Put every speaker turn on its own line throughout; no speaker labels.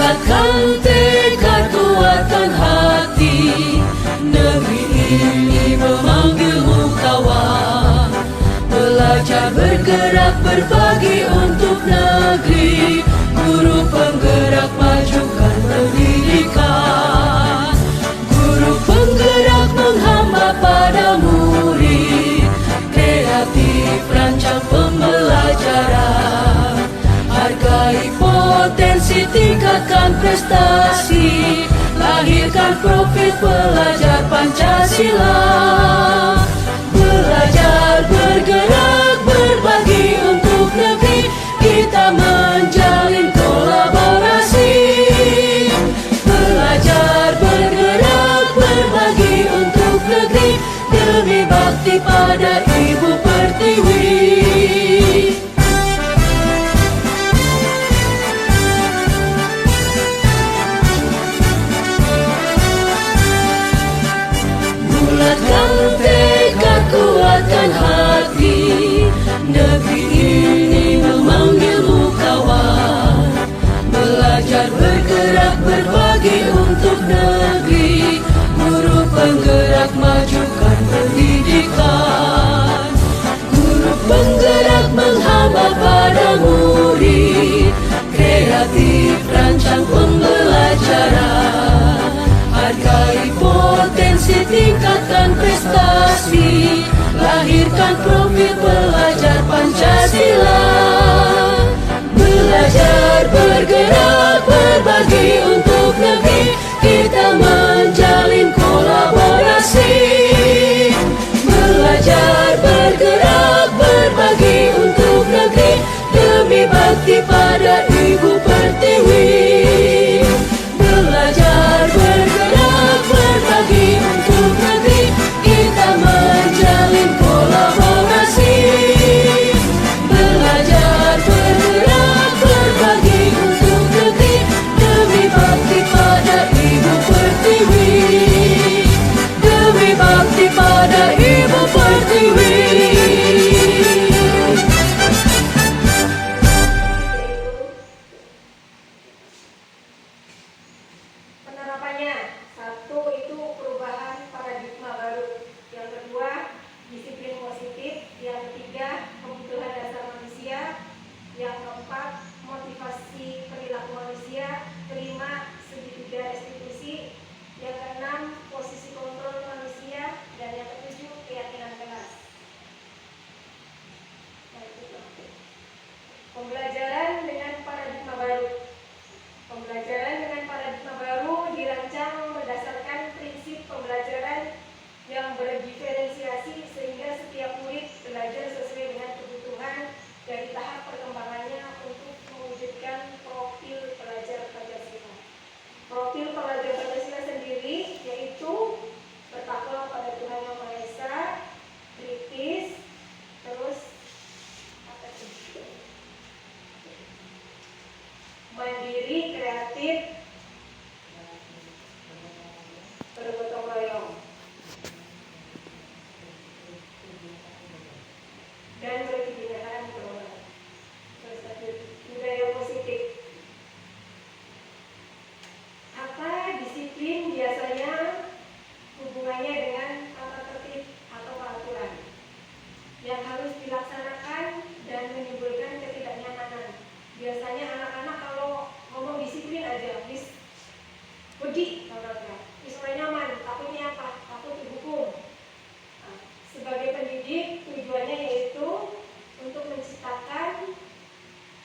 Bulatkan tekad kuatkan hati, negeri ini memanggilmu kawan. Belajar bergerak berbagi untuk negeri, guru penggerak majukan pendidikan. Guru penggerak menghamba pada murid, kreatif rancang pembelajaran. Hargai potensi, tingkatkan prestasi, lahirkan profil pelajar Pancasila. Belajar bergerak berbagi untuk negeri, kita menjalin kolaborasi. Belajar bergerak berbagi untuk negeri, demi bakti pada Ibu Pertiwi. Bulatkan tekad kuatkan hati, negeri ini memanggilmu kawan. Belajar bergerak berbagi untuk negeri, guru penggerak majukan pendidikan. Guru penggerak menghamba pada murid, kreatif rancang pembelajaran. Hargai potensi, tingkatkan prestasi, lahirkan profil pelajar Pancasila. Belajar bergerak berbagi untuk negeri, kita menjalin kolaborasi. Belajar bergerak berbagi untuk negeri, demi bakti pada Ibu Pertiwi. Belajar bergerak berbagi untuk negeri, kita menjalin kolaborasi. Belajar bergerak berbagi untuk negeri, demi bakti pada Ibu Pertiwi. Demi bakti pada Ibu Pertiwi.
Penerapannya, satu itu perubahan paradigma baru, yang kedua disiplin positif, yang ketiga kebutuhan dasar manusia, yang keempat motivasi perilaku manusia, kelima segitiga restitusi, yang keenam posisi kontrol manusia, dan yang ketujuh keyakinan kelas. Pembelajaran dengan paradigma baru. Pembelajaran dengan paradigma baru dirancang berdasarkan prinsip pembelajaran yang berdiferensiasi sehingga setiap murid belajar sesuai dengan kebutuhan dari tahap perkembangannya untuk mewujudkan profil pelajar Pancasila. Profil pelajar Pancasila sendiri yaitu bertakwa pada Tuhan Yang Maha Esa, kritis, terus mandiri, kreatif, bergotong royong, dan berkebinekaan bermoral. Budaya positif. Apa disiplin biasanya hubungannya dengan tata tertib atau peraturan yang harus dilaksanakan dan menimbulkan ketidaknyamanan. Biasanya anak-anak kalau ngomong disiplin aja, Miss wedi, Miss orang nyaman, takutnya apa? Takut dihukum. Nah, sebagai pendidik tujuannya yaitu untuk menciptakan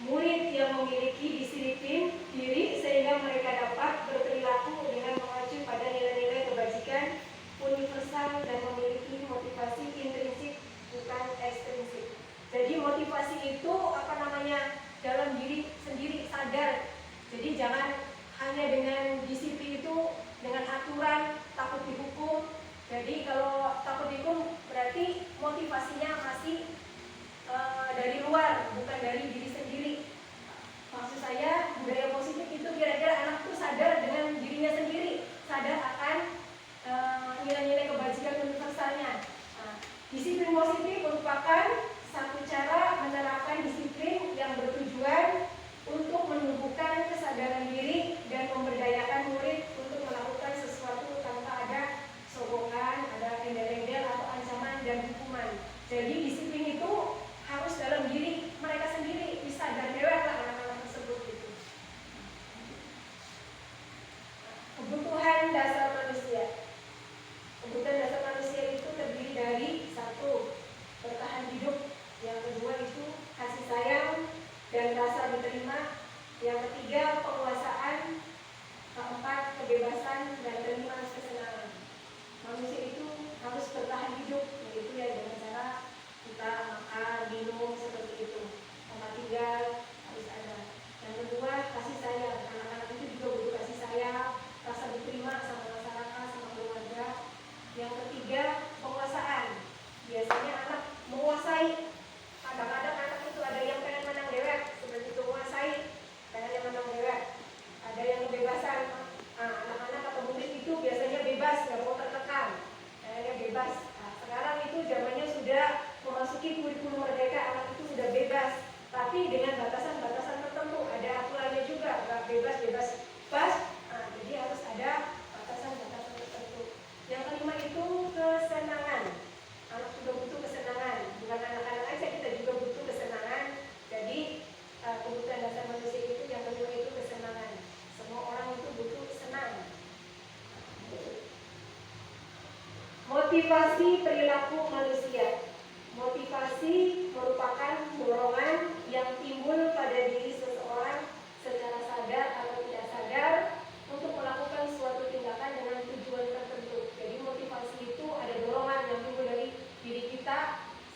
murid yang memiliki disiplin diri sehingga mereka dapat berperilaku dengan mengacu pada nilai-nilai kebajikan universal dan memiliki motivasi intrinsik bukan ekstrinsik. Jadi motivasi itu dalam diri sendiri sadar. Jadi jangan hanya dengan disiplin itu dengan aturan takut dihukum. Jadi kalau takut dihukum berarti motivasinya masih dari luar, bukan dari diri sendiri. Maksud saya budaya positif itu kira-kira anak itu sadar dengan dirinya sendiri, sadar akan nilai-nilai kebajikan universalnya. Disiplin positif merupakan satu cara menerapkan disiplin yang bertujuan untuk menumbuhkan kesadaran diri Motivasi perilaku manusia. Motivasi merupakan dorongan yang timbul pada diri seseorang secara sadar atau tidak sadar untuk melakukan suatu tindakan dengan tujuan tertentu. Jadi motivasi itu ada dorongan yang timbul dari diri kita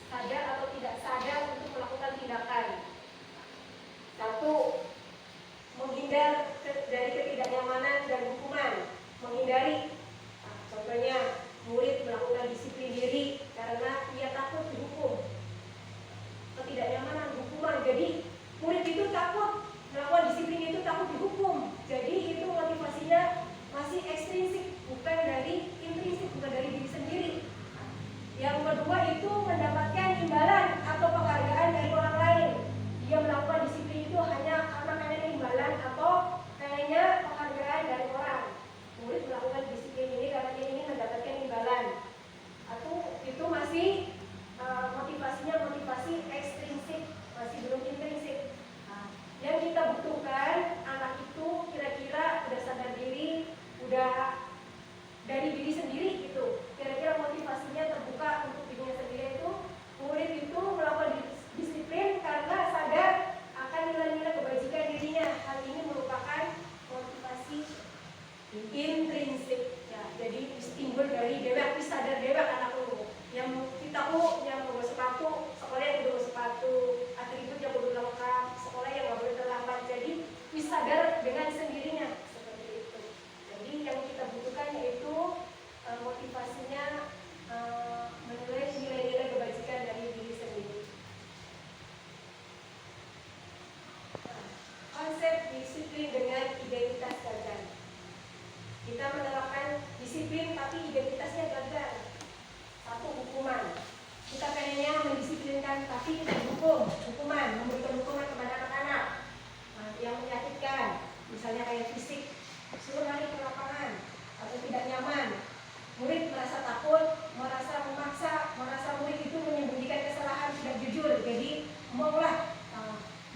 sadar atau tidak sadar untuk melakukan tindakan. Satu, menghindar dari ketidaknyamanan dan hukuman. Menghindari. Contohnya, murid melakukan disiplin diri karena ia takut dihukum. Ketidaknyamanan, hukuman. Jadi murid itu takut melakukan disiplin itu takut dihukum. Jadi itu motivasinya masih ekstrinsik, bukan dari intrinsik, bukan dari diri sendiri. Yang kedua itu mendapatkan imbalan atau penghargaan dari orang lain. Dia melakukan disiplin itu hanya karena kayaknya imbalan atau kayaknya penghargaan dari orang. Murid melakukan disiplin ini karena dia ingin mendapatkan imbalan. Atau itu masih motivasinya motivasi ekstrinsik, masih belum intrinsik. Yang kita butuhkan anak itu kira-kira udah sadar diri, udah dari diri sendiri gitu. Kira-kira motivasinya terbuka untuk dirinya sendiri itu murid itu melakukan disiplin karena sadar akan nilai-nilai kebajikan dirinya. Hal ini merupakan motivasi intrinsik. Ya, jadi timbul dari dewek, sadar dewek anak itu. Yang kita yang bawa sepatu, sekolah yang bawa sepatu, atribut yang kudu lengkap, sekolah yang nggak boleh terlambat. Jadi sadar dengan sendirinya seperti itu. Jadi yang kita butuhkan yaitu motivasinya menilai nilai-nilai kebajikan dari diri sendiri. Konsep disiplin dengan identitas gagal. Kita menerapkan disiplin tapi identitasnya gagal. Satu, hukuman. Kita pengennya mendisiplinkan tapi kita hukum, hukuman, memberikan hukuman kepada anak-anak yang menyakitkan, misalnya kayak fisik, suruh lari ke lapangan atau tidak nyaman. Murid merasa takut, merasa memaksa, merasa murid itu menyembunyikan kesalahan, tidak jujur, jadi maulah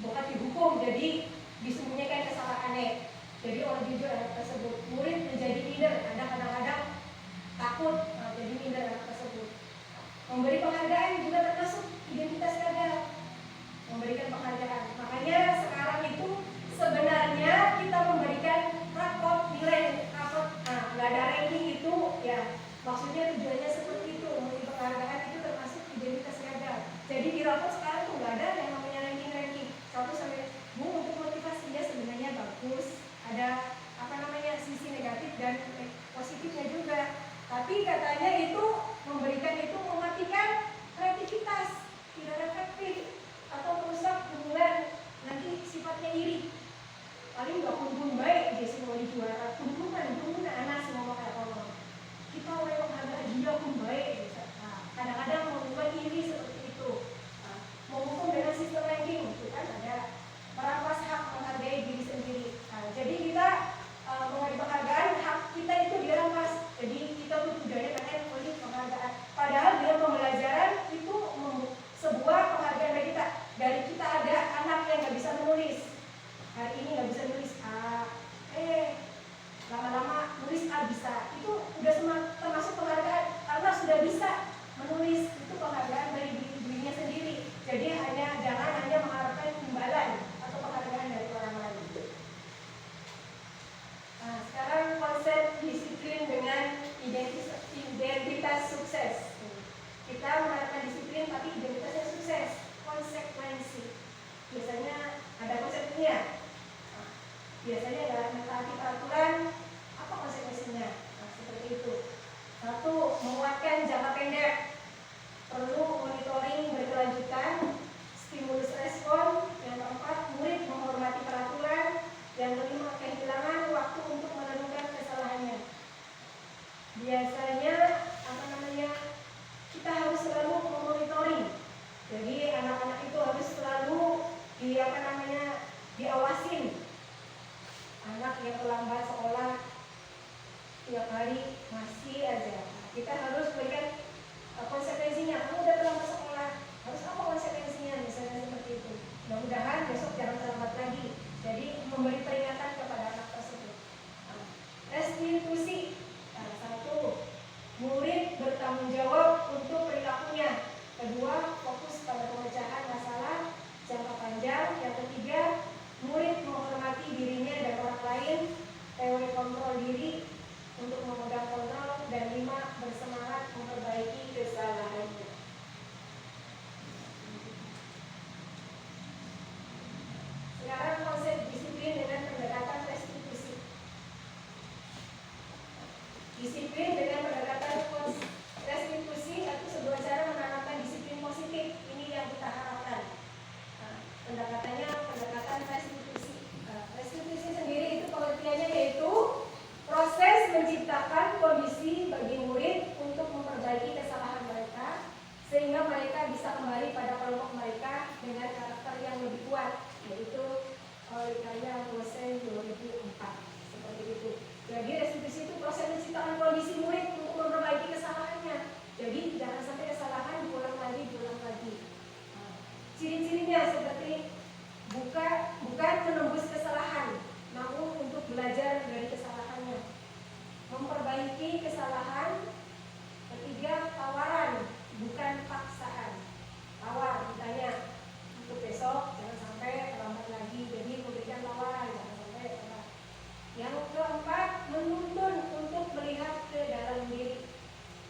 bukan dihukum, jadi disembunyikan kesalahannya. Jadi orang jujur anak tersebut. Murid menjadi minder, kadang-kadang takut, jadi minder anak tersebut. Memberi penghargaan juga termasuk identitas gagal. Memberikan penghargaan. Makanya sekarang itu sebenarnya kita memberikan rapot nilai, rapot, nggak ada ranking itu, ya maksudnya tujuannya seperti itu. Memberi penghargaan itu termasuk identitas gagal. Jadi di rapot sekarang tuh nggak ada yang namanya ranking-ranking. 1 sampai untuk motivasinya sebenarnya bagus. Ada sisi negatif dan positifnya juga. Tapi katanya itu memberikan itu mematikan kreativitas, tidak efektif atau merusak hubungan, nanti sifatnya iri. Paling nggak kumpul baik dia semua di juara, kumpulan anak semua kayak ngomong. Kita oleh penghargaan dia pun baik. Kadang-kadang membuat iri seperti itu. Menghukum dengan sistem ranking, itu kan ada merampas hak menghargai diri sendiri. Jadi kita memberi penghargaan, hak kita itu dirampas. Jadi kita tuh tujuannya pengen memberi penghargaan. Padahal dalam pembelajaran itu sebuah penghargaan bagi kita. Dari kita ada anak yang nggak bisa menulis. Hari ini nggak bisa nulis A, lama-lama nulis A bisa. Itu udah termasuk penghargaan karena sudah bisa menulis. Itu penghargaan dari dirinya sendiri. Jadi jangan hanya mengharapkan imbalan atau penghargaan dari orang lain. Nah, sekarang konsep disiplin dengan identitas sukses. Kita mengharapkan disiplin tapi identitasnya sukses. Konsekuensi. Biasanya ada konsepnya. Biasanya ada mentaati peraturan. Apa konsekuensinya? Seperti itu. 1. Menguatkan jangka pendek. Perlu monitoring berkelanjutan. Stimulus respon. Yang keempat, murid menghormati peraturan. Yang kelima, kehilangan waktu untuk menentukan kesalahannya. Biasanya kita harus selalu memonitoring. Jadi anak-anak itu harus selalu diawasin. Anak yang terlambat sekolah tiap hari masih aja. Kita harus berikan konsekuensinya. Kamu udah terlambat sekolah, harus apa konsekuensinya? Misalnya seperti itu. Mudah-mudahan besok jangan terlambat lagi. Jadi memberi peringatan kepada anak tersebut. Restitusi. 1. Murid bertanggung jawab mengontrol diri untuk memegang kontrol, dan 5. Bersemangat memperbaiki kesalahannya. Sekarang konsep disiplin dengan pendekatan restitusi. Disiplin dengan pendekatan restitusi itu sebuah cara menanamkan disiplin positif. Ini yang kita harapkan. Pendekatannya pendekatan restitusi. Restitusi sendiri itu pengertiannya yaitu proses menciptakan kondisi bagi murid untuk memperbaiki kesalahan mereka sehingga mereka bisa kembali pada kelompok mereka dengan karakter yang lebih kuat, yaitu karya dosen 2004 seperti itu. Jadi restitusi itu proses menciptakan kondisi murid untuk memperbaiki kesalahannya. Jadi jangan sampai kesalahan diulang lagi. Ciri-cirinya seperti bukan menembus kesalahan, namun untuk belajar dari kesalahannya. Memperbaiki kesalahan. Ketiga, tawaran, bukan paksaan. Tawar, ditanya untuk besok jangan sampai terlambat lagi. Jadi memberikan tawaran, jangan sampai terlambat. Yang keempat, menuntun untuk melihat ke dalam diri.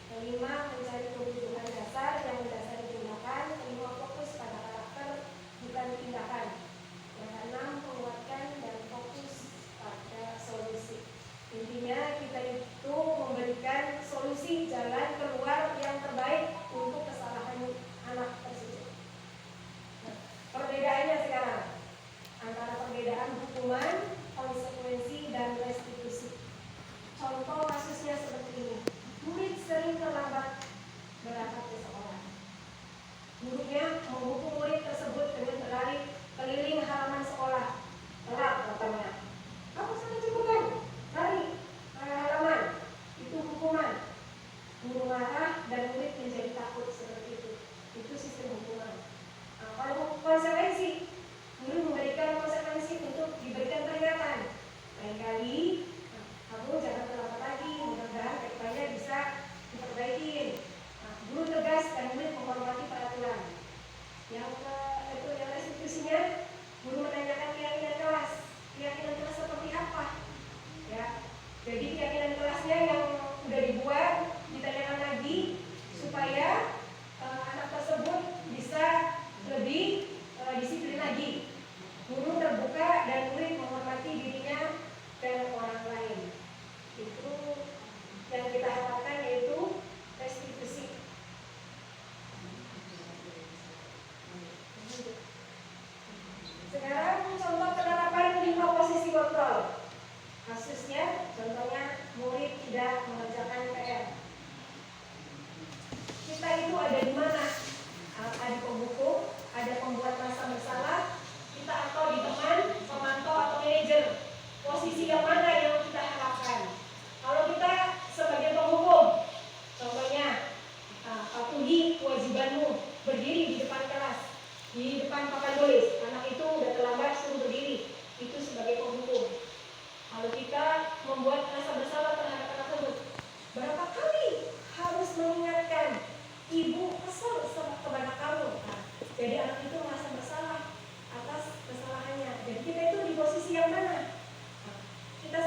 Kelima, mencari kebutuhan dasar yang mendasari tindakan. Kelima, fokus pada karakter, bukan tindakan. Yang keenam, menguatkan dan fokus pada solusi. Intinya kita itu memberikan solusi jalan keluar yang terbaik untuk kesalahan anak tersebut. Nah, perbedaannya sekarang antara perbedaan hukuman, konsekuensi, dan restitusi. Contoh kasusnya seperti ini. Murid sering terlambat berangkat ke sekolah. Gurunya menghukum murid tersebut dengan berlari keliling halaman sekolah. Telat katanya. Kamu sangat cepetan, lari halaman. Itu hukuman. Guru marah dan murid menjadi takut seperti itu. Itu sistem hukuman. Nah, kalau konsekuensi, guru memberikan konsekuensi untuk diberikan peringatan. Lain kali, kamu jangan terlambat lagi. Mudah-mudahan kedepannya bisa diperbaiki. Guru tegas dan murid menghormati peraturan. Yang restitusinya, guru menanyakan keyakinan kelas. Keyakinan kelas seperti apa? Ya, jadi keyakinan kelasnya yang sudah dibuat ditanyakan lagi supaya anak tersebut bisa lebih disiplin lagi. Guru terbuka dan murid menghormati dirinya dan orang lain. Itu yang kita harapkan, yaitu restitusi. Sekarang contoh penerapan 5 posisi kontrol. Kasusnya, contohnya murid tidak mengerjakan PR. Kita itu ada di mana? Ada pembuku, ada pembuat rasa bersalah, kita atau di teman, pemantau atau manajer. Posisi yang mana yang kita harapkan? Kalau kita sebagai penghukum, contohnya patuhi kewajibanmu, berdiri di depan kelas, di depan papan tulis. Anak itu udah terlambat, suruh berdiri. Itu sebagai penghukum. Kalau kita membuat rasa bersalah terhadap anak tersebut, berapa kali harus mengingatkan, ibu kesal kepada kamu. Jadi anak itu merasa bersalah atas kesalahannya. Jadi kita itu di posisi yang mana? Kita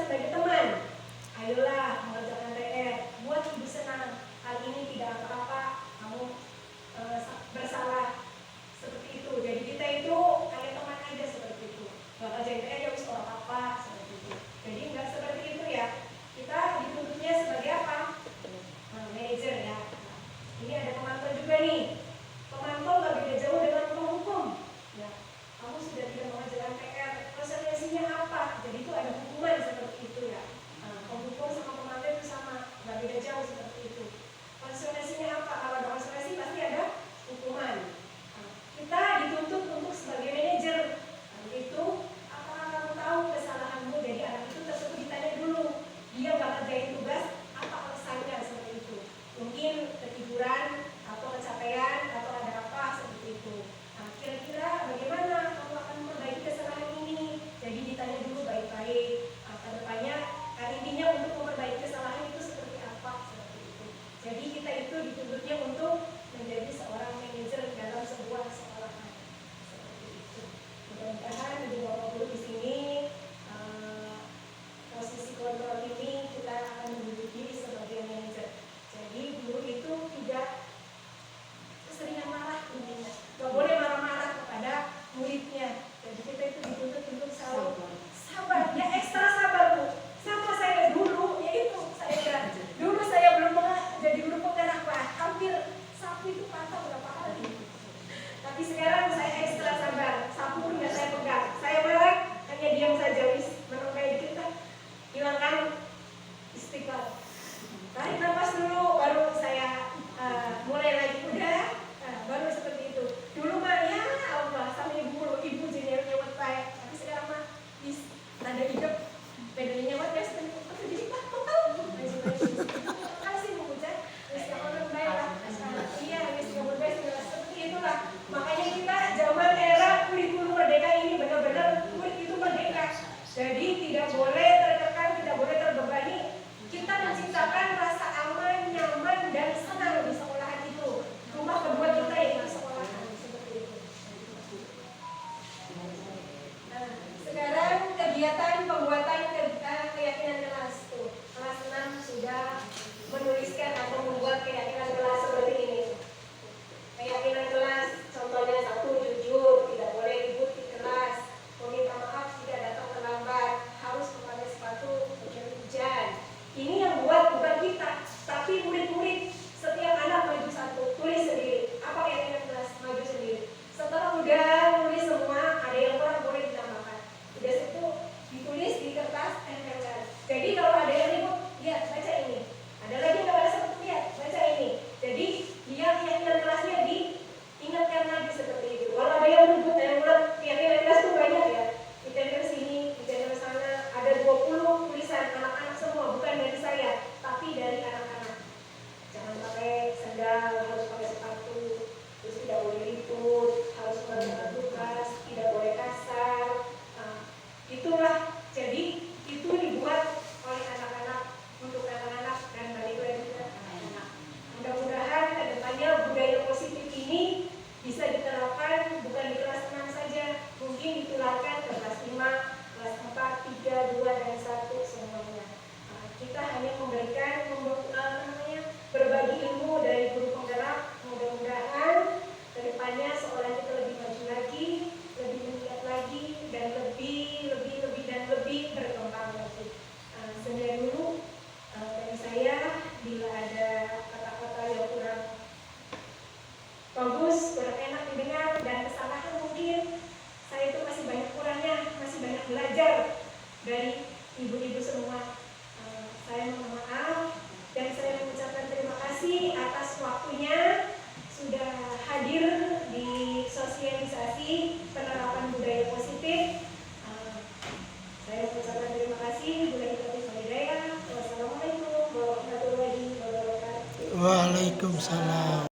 Waalaikumsalam.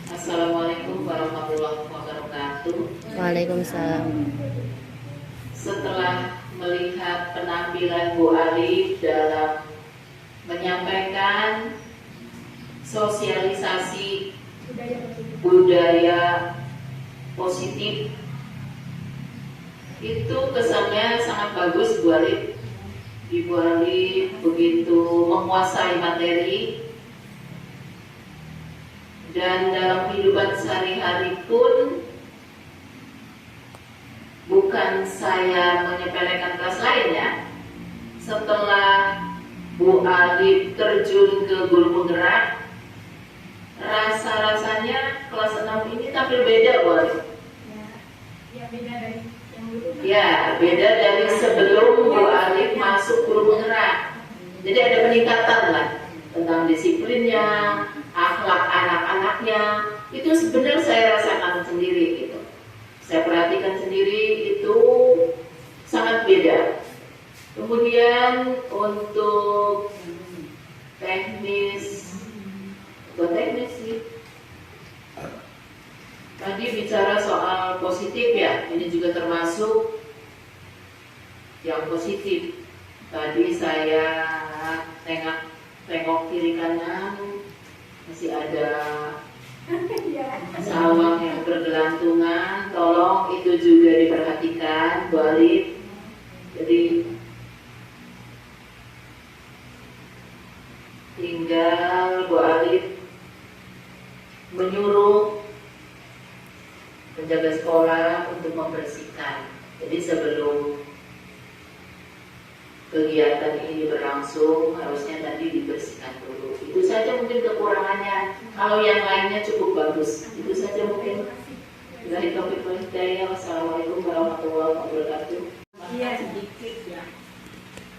Assalamualaikum warahmatullahi wabarakatuh.
Waalaikumsalam.
Setelah melihat penampilan Bu Alif dalam menyampaikan sosialisasi budaya positif, itu kesannya sangat bagus Bu Alif. Ibu Alif begitu menguasai materi, dan dalam kehidupan sehari-hari pun bukan saya menyepelekan kelas lain ya. Setelah Bu Alif terjun ke guru penggerak, rasa-rasanya kelas 6 ini tampil beda Bu Alif.
Ya beda dari yang dulu.
Ya, beda dari sebelum Bu Alif masuk guru penggerak. Jadi ada peningkatan lah tentang disiplinnya, akhlak anak-anaknya. Itu sebenarnya saya rasakan sendiri gitu. Saya perhatikan sendiri itu sangat beda. Kemudian untuk teknis, bukan teknis sih. Tadi bicara soal positif ya, ini juga termasuk yang positif. Tadi saya tengok kiri kanan, masih ada sawah yang bergelantungan. Tolong itu juga diperhatikan Bu Alif. Jadi tinggal Bu Alif menyuruh penjaga sekolah untuk membersihkan. Jadi sebelum kegiatan ini berlangsung harusnya tadi dibersihkan dulu. Itu saja mungkin kekurangannya. Kalau yang lainnya cukup bagus. Itu saja mungkin. Dari topik hidayah. Wassalamualaikum warahmatullahi wabarakatuh.
Iya sedikit ya.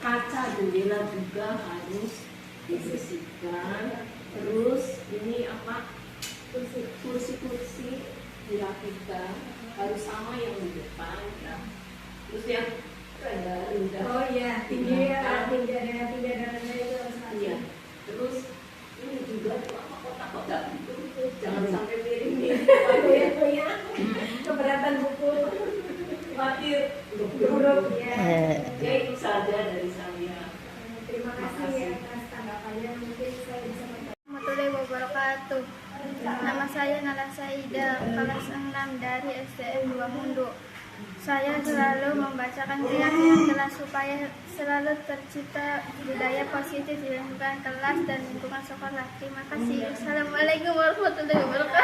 Kaca jendela juga harus dibersihkan. Terus ini apa? Kursi-kursi dirapikan harus sama yang di depan ya. Terus yang rendah.
Oh iya, tinggi ya, tinggi ada itu harus
Iya. Terus ini juga kotak-kotak itu jangan sampai miring nih.
punya keberatan buku
Khawatir
buruk ya.
Ya itu saja dari saya.
Terima kasih atas tanggapannya, mungkin saya bisa
Warahmatullahi wabarakatuh. Nama saya Nala Saida, kelas 6 dari SDN 2 Mundu. Saya selalu membacakan keyakinan kelas supaya selalu tercipta budaya positif di lingkungan kelas dan lingkungan sekolah. Terima kasih. Assalamualaikum warahmatullahi wabarakatuh.